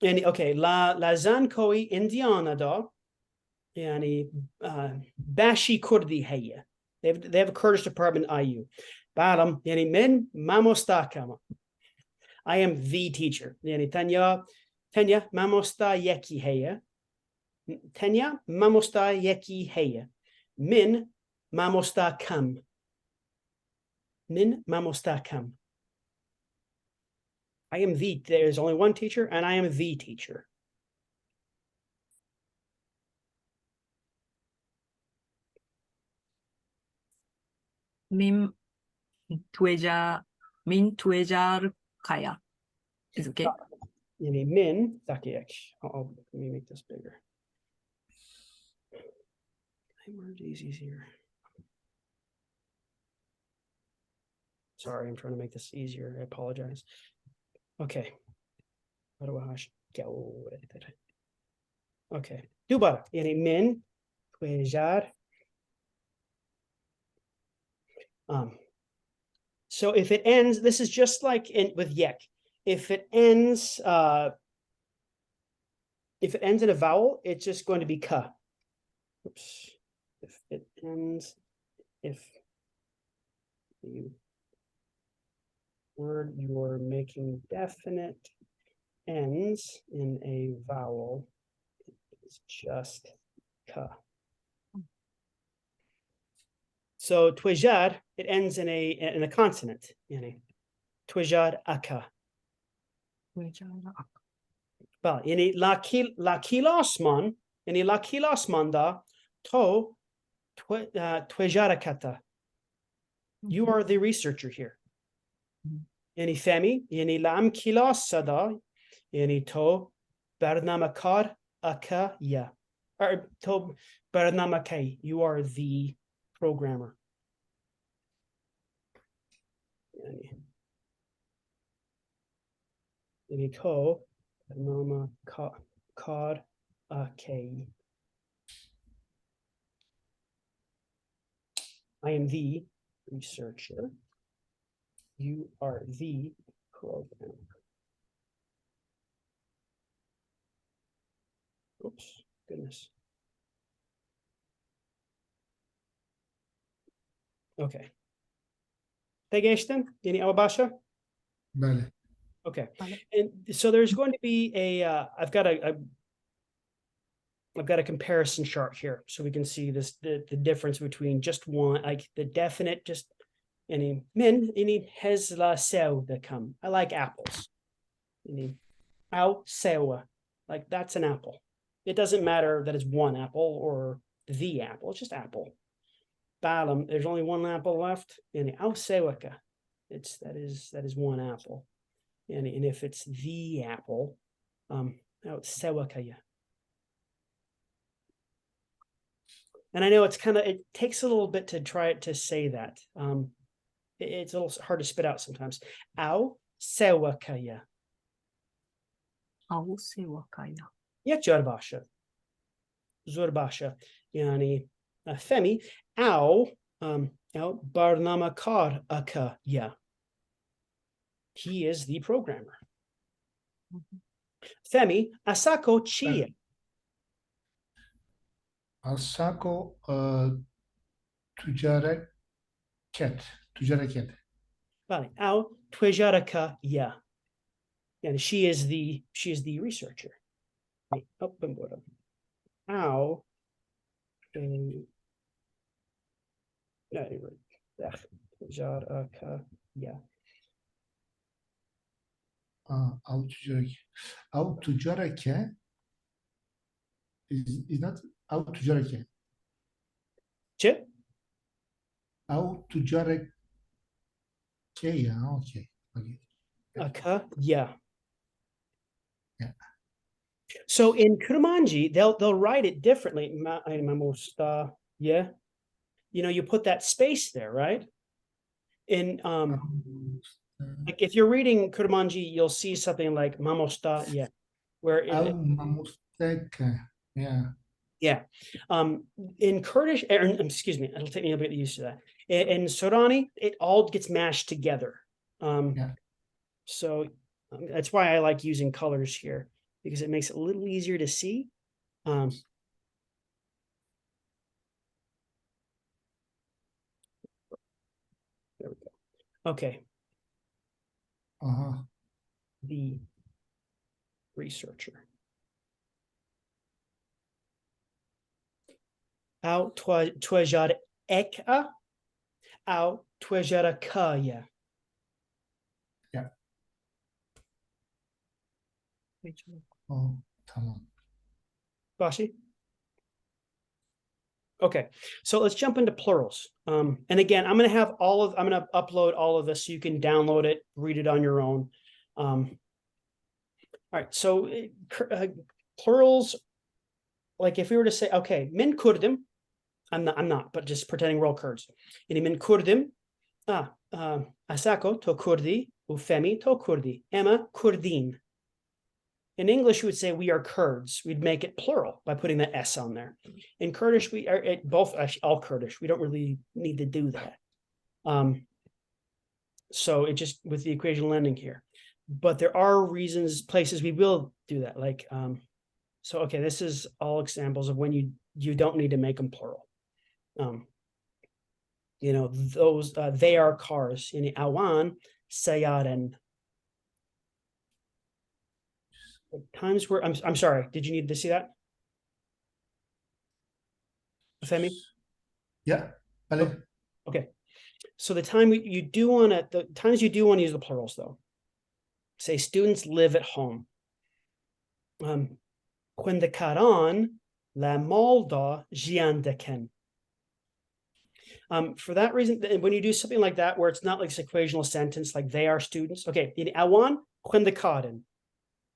[SPEAKER 1] And okay, la zan koi indiana da. Yani Bashi Kurdi Haya. They have a Kurdish department IU. Balam, yani min mamosta kama. I am the teacher. Yani Tanya mamosta yeki heya. Tanya mamosta yeki heya. Min mamosta kam. Min mamosta kam. There's only one teacher, and I am the teacher.
[SPEAKER 2] Min tuejar kaya. Is okay.
[SPEAKER 1] Min let me make this bigger. I merge these easier. Sorry, I'm trying to make this easier. I apologize. Okay. How do I go with it? Okay. Dubar. Min tuejar. So if it ends, this is just like with yek. If it ends in a vowel, it's just going to be ka. Oops. If the word you're making definite ends in a vowel, it's just ka. So twijar, it ends in a consonant. Twijar aka. Well, in la kilasman da to twijarakata. You are the researcher here. يعني فهمي يعني لعم كلاس صدا يعني تو برنامج کار اکا یا or تو برنامج کی you are the programmer يعني تو برنامج کار اکی I am the researcher. You are the programmer. Oops, goodness. Okay. Tegeştin? Yani ama başa?
[SPEAKER 3] بله.
[SPEAKER 1] Okay.
[SPEAKER 2] Vale.
[SPEAKER 1] And so there's going to be I've got a comparison chart here so we can see this the difference between just one, like the definite, just any has la sew that come. I like apples. Any au sewa, like that's an apple. It doesn't matter that it's one apple or the apple, it's just apple. Bottom, there's only one apple left. And au sewaka, that is one apple. And if it's the apple, out sewakaya. And I know it takes a little bit to try to say that. It's a little hard to spit out sometimes. Au sewakaya.
[SPEAKER 2] Au sewakaya.
[SPEAKER 1] Ya Jorbasha. Zorbasha. Yani Femi. Au Barnama Kar Akaya. He is the programmer. Femi Asako Chia.
[SPEAKER 3] Asako tüccareket.
[SPEAKER 1] Vale. Au Twijaraka Ya. And she is the researcher. Up and bottom. Au Twijaraka Ya.
[SPEAKER 3] Au tüccareke. Au tüccareke is not au tüccareke.
[SPEAKER 1] Chip?
[SPEAKER 3] Au tüccareke. Yeah, okay.
[SPEAKER 1] Aka Ya.
[SPEAKER 3] Yeah.
[SPEAKER 1] So in Kurmanji, they'll write it differently. Yeah. You put that space there, right? In like if you're reading Kurmanji, you'll see something like Mamosta, yeah, where
[SPEAKER 3] Au mamusteka. Yeah.
[SPEAKER 1] yeah. In Kurdish, excuse me, it'll take me a bit used to that. In Sorani, it all gets mashed together.
[SPEAKER 3] Yeah.
[SPEAKER 1] So that's why I like using colors here because it makes it a little easier to see. There we go. Okay. The researcher. Au twajar eka, au twajara kaya.
[SPEAKER 3] Yeah. Oh, tamam.
[SPEAKER 1] Bashi? Okay, so let's jump into plurals. And again, I'm going to upload all of this so you can download it, read it on your own. All right, so plurals, like if we were to say, okay, min kurdim, I'm not, but just pretending we're all Kurds. Yani min kurdim, asako to kurdi, ufemi to kurdi, Emma kurdin. In English, we would say we are Kurds. We'd make it plural by putting the S on there. In Kurdish, we are both all Kurdish. We don't really need to do that. So it just with the equational ending here. But there are places we will do that. Like, so okay, this is all examples of when you don't need to make them plural. Those they are cars. In awan sayaren. Times where I'm sorry, did you need to see that? Femi?
[SPEAKER 3] Yeah. Vale.
[SPEAKER 1] Okay. So the times you do want to use the plurals though. Say students live at home. Quindakaran la malda jiandeken. For that reason, when you do something like that, where it's not like this equational sentence, like they are students. Okay, in awan khwendekarin,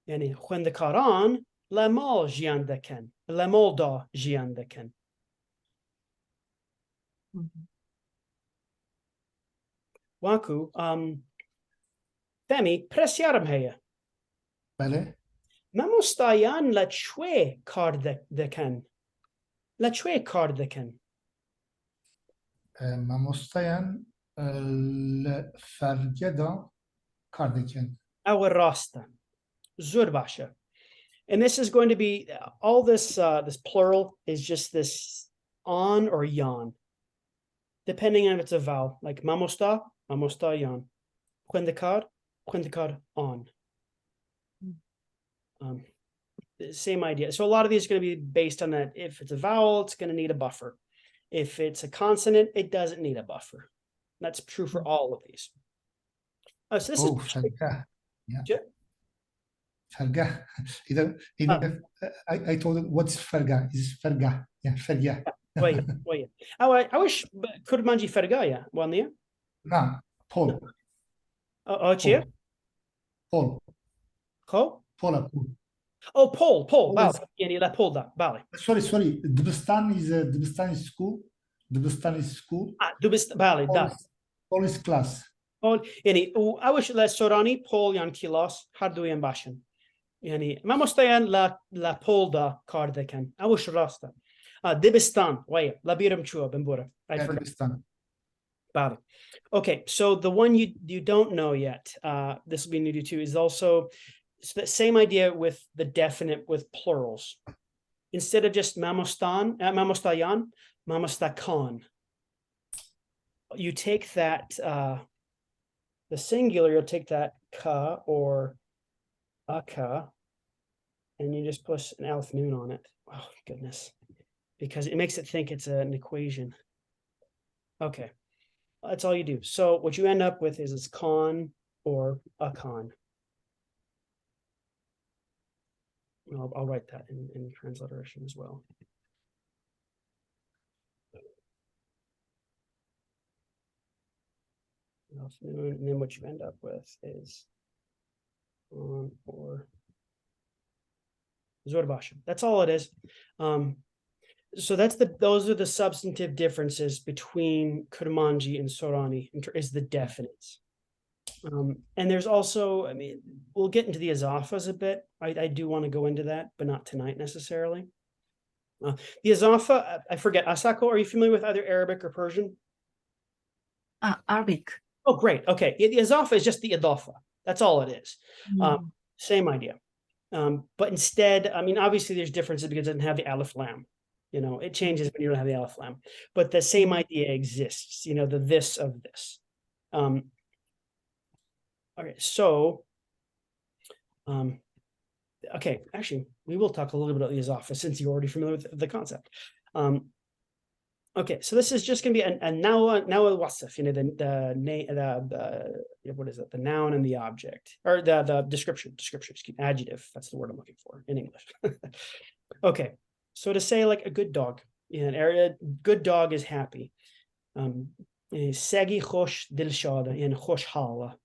[SPEAKER 1] yani khwendekaran lemol jiandeken, lemol da jiandeken. Waku, Femi presyaram heye.
[SPEAKER 3] بله
[SPEAKER 1] Mamostayan la chwe kardeken. La chwe kardeken.
[SPEAKER 3] مامۆستایان فرگدا کاردکن
[SPEAKER 1] Our rasta. Zur basha. And this is going to be all this this plural is just this on or yan, depending on if it's a vowel, like mamosta, mamosta yan. Quindikar on. Same idea. So a lot of these are going to be based on that. If it's a vowel, it's going to need a buffer. If it's a consonant, it doesn't need a buffer. That's true for all of these. So this is
[SPEAKER 3] فرگه
[SPEAKER 1] Yeah.
[SPEAKER 3] فرگه إذا I told it what's فرگه is فرگه فرگه
[SPEAKER 1] wait. I wish Kurmanji Fergaya one there.
[SPEAKER 3] نعم بول
[SPEAKER 1] Oh, cheer.
[SPEAKER 3] بول
[SPEAKER 1] Ko?
[SPEAKER 3] بول أقول
[SPEAKER 1] Oh, Paul.
[SPEAKER 3] Paul
[SPEAKER 1] Bali.
[SPEAKER 3] is-
[SPEAKER 1] Yani la Paul da. Bali.
[SPEAKER 3] sorry دبستان is school دبستان is school
[SPEAKER 1] Dubist Bali da.
[SPEAKER 3] Paul is class
[SPEAKER 1] Paul. Yani I wish la Sorani Paul yan kilos hardu yan bashan. Yani mamostayan la Paul da kardekan. I wish rasta. Dibistan. Wait. La biram chua bembura. I forgot.
[SPEAKER 3] دبستان
[SPEAKER 1] Bali. Okay, so the one you don't know yet, this will be new to you too, is also the same idea with the definite with plurals. Instead of just mamostan, mamostayan, mamostakan. You take that the singular, you'll take that ka or aka, and you just push an alif noon on it. Oh goodness, because it makes it think it's an equation. Okay. That's all you do. So what you end up with is it's con or a con. I'll write that in transliteration as well. And then what you end up with is on or Zorbasha. That's all it is. So those are the substantive differences between Kurmanji and Sorani is the definites. And there's also, I mean, we'll get into the Azafas a bit. I do want to go into that, but not tonight necessarily. The Azafa, I forget, Asako, are you familiar with either Arabic or Persian?
[SPEAKER 2] Arabic.
[SPEAKER 1] Oh, great. Okay. The Azafa is just the Idafa. That's all it is. Same idea. But instead, I mean, obviously there's differences because it doesn't have the Aleph Lam. You know, it changes when you don't have the Aleph Lam. But the same idea exists, you know, the this of this. Okay, so, okay, actually, we will talk a little bit about the Azafa since you're already familiar with the concept. Okay, so this is just going to be a now wasf, you know, what is it? The noun and the object, or the description, adjective. That's the word I'm looking for in English. Okay, so to say like a good dog, in an area, good dog is happy. Segi khosh dilshada in khosh hala.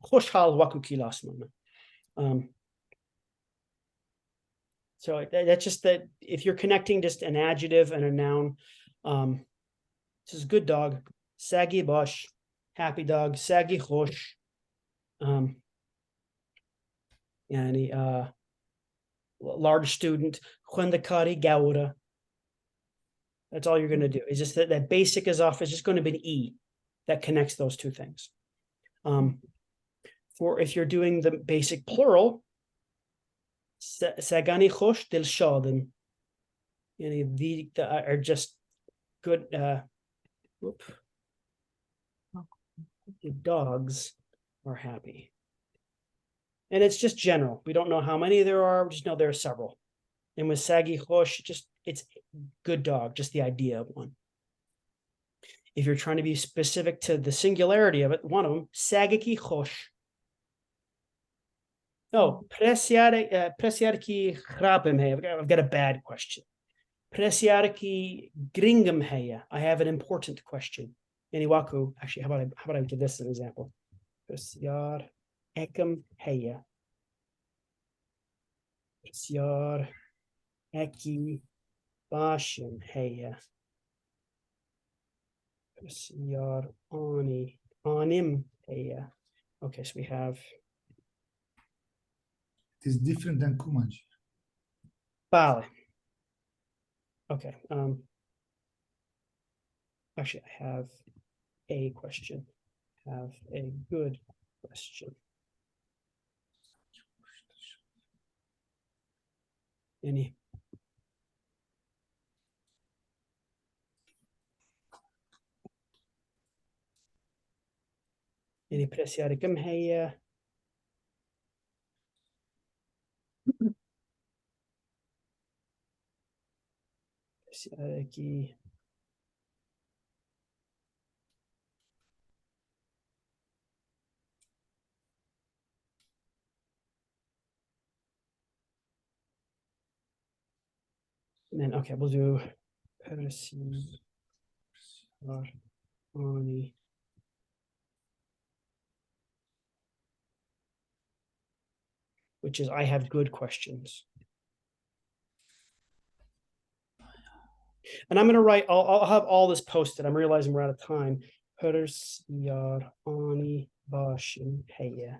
[SPEAKER 1] Khosh hal waku kilas mama. So that's just that if you're connecting just an adjective and a noun, this is good dog, sagi bosh, happy dog, sagi khosh, yani large student, khwendakari gawda. That's all you're going to do. It's just that basic is off. It's just going to be an E that connects those two things. For if you're doing the basic plural, Sagani khosh dil shaden. The are just good. The dogs are happy, and it's just general. We don't know how many there are. We just know there are several. And with sagi khosh, it's good dog. Just the idea of one. If you're trying to be specific to the singularity of it, one of them sagiki khosh. Oh, I've got a bad question. Presiarki gringam heya. I have an important question. Iniwaku, actually, how about I give this as an example? Presiar ekam heya. Presiar eki bashin heya. Presiar ani anim heya. Okay, so we have
[SPEAKER 3] It is different than Kumanji.
[SPEAKER 1] Bale. Okay. Actually, I have a question. Have a good question. Any? Any presiaricum heya? Presiariki. And then, okay, we'll do Sorani. Which is, I have good questions. And I'm going to write, I'll have all this posted. I'm realizing we're out of time. Sorani bashin heya.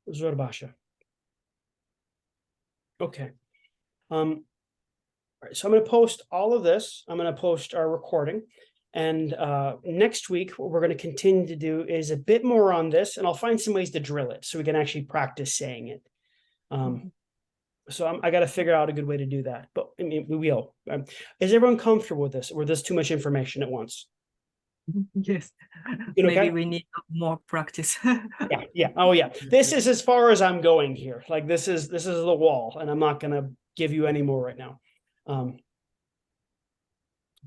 [SPEAKER 1] Zorbasha. Okay. All right, so I'm going to post all of this. I'm going to post our recording. And next week, what we're going to continue to do is a bit more on this, and I'll find some ways to drill it so we can actually practice saying it. So I got to figure out a good way to do that. But I mean, we will. Is everyone comfortable with this, or this too much information at once?
[SPEAKER 2] Yes.
[SPEAKER 1] Okay?
[SPEAKER 2] Maybe we need more practice.
[SPEAKER 1] Yeah. Oh, yeah. This is as far as I'm going here. Like this is the wall, and I'm not going to give you any more right now.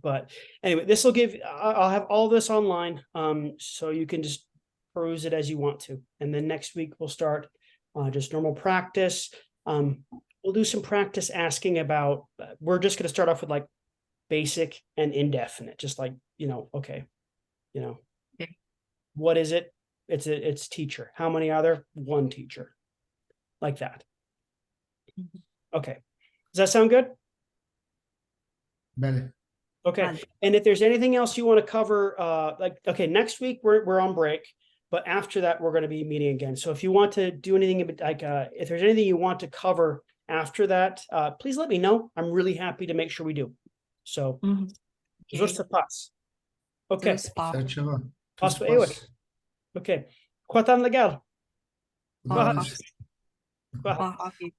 [SPEAKER 1] But anyway, this will give, I'll have all this online, so you can just peruse it as you want to. And then next week we'll start just normal practice. We'll do some practice asking about, we're just going to start off with like basic and indefinite, just like, okay,
[SPEAKER 2] Okay.
[SPEAKER 1] What is it? It's teacher. How many are there? One teacher. Like that. Okay. Does that sound good?
[SPEAKER 3] Better.
[SPEAKER 1] Okay. And if there's anything else you want to cover, okay, next week we're on break, but after that we're going to be meeting again. So if you want to do anything like if there's anything you want to cover after that, please let me know. I'm really happy to make sure we do. So,
[SPEAKER 2] Okay.
[SPEAKER 1] Okay.
[SPEAKER 3] Serçeva.
[SPEAKER 1] Passo ewe. Okay. Quatan legal.
[SPEAKER 3] Barış.
[SPEAKER 2] Happy.